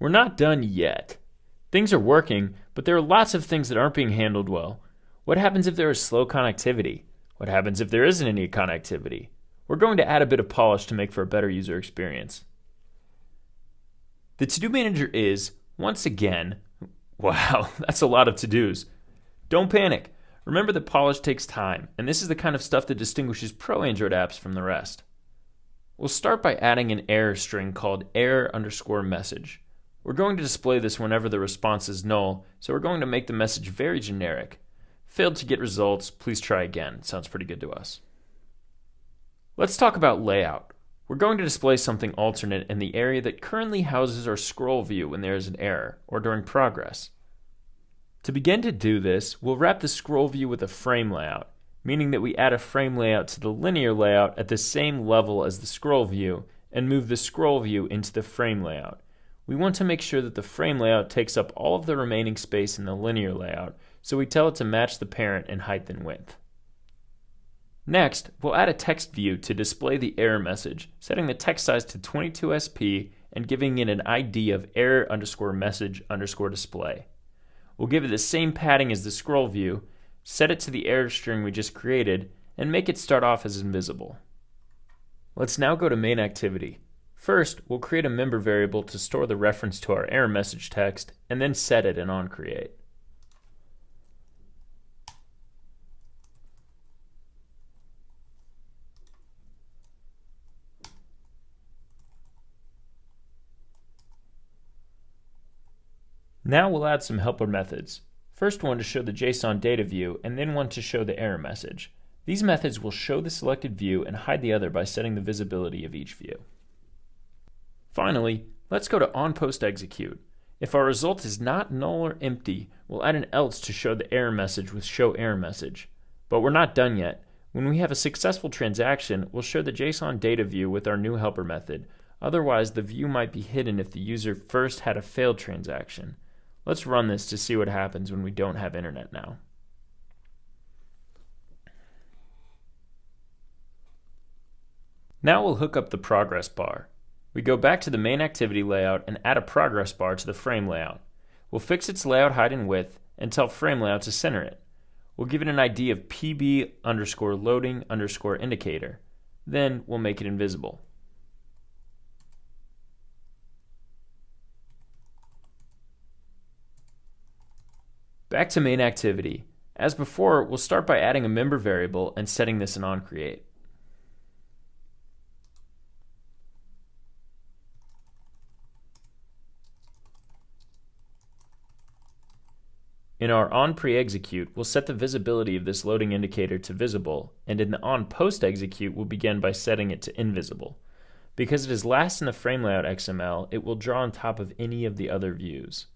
We're not done yet. Things are working, but there are lots of things that aren't being handled well. What happens if there is slow connectivity? What happens if there isn't any connectivity? We're going to add a bit of polish to make for a better user experience. The to-do manager is, once again, wow, that's a lot of to-dos. Don't panic. Remember that polish takes time, and this is the kind of stuff that distinguishes pro Android apps from the rest. We'll start by adding an error string called error_message. We're going to display this whenever the response is null, so we're going to make the message very generic. Failed to get results, please try again. Sounds pretty good to us. Let's talk about layout. We're going to display something alternate in the area that currently houses our scroll view when there is an error, or during progress. To begin to do this, we'll wrap the scroll view with a frame layout, meaning that we add a frame layout to the linear layout at the same level as the scroll view, and move the scroll view into the frame layout. We want to make sure that the frame layout takes up all of the remaining space in the linear layout, so we tell it to match the parent in height and width. Next, we'll add a text view to display the error message, setting the text size to 22SP and giving it an ID of error_message_display. We'll give it the same padding as the scroll view, set it to the error string we just created, and make it start off as invisible. Let's now go to main activity. First, we'll create a member variable to store the reference to our error message text, and then set it in onCreate. Now we'll add some helper methods. First one to show the JSON data view, and then one to show the error message. These methods will show the selected view and hide the other by setting the visibility of each view. Finally, let's go to Onpostexecute. If our result is not null or empty, we'll add an else to show the error message with show error message. But we're not done yet. When we have a successful transaction, we'll show the JSON data view with our new helper method. Otherwise, the view might be hidden if the user first had a failed transaction. Let's run this to see what happens when we don't have internet now. Now we'll hook up the progress bar. We go back to the main activity layout and add a progress bar to the frame layout. We'll fix its layout height and width and tell frame layout to center it. We'll give it an ID of PB_loading_indicator. Then we'll make it invisible. Back to main activity. As before, we'll start by adding a member variable and setting this in onCreate. In our onPreExecute, we'll set the visibility of this loading indicator to visible, and in the onPostExecute, we'll begin by setting it to invisible. Because it is last in the frame layout XML, it will draw on top of any of the other views.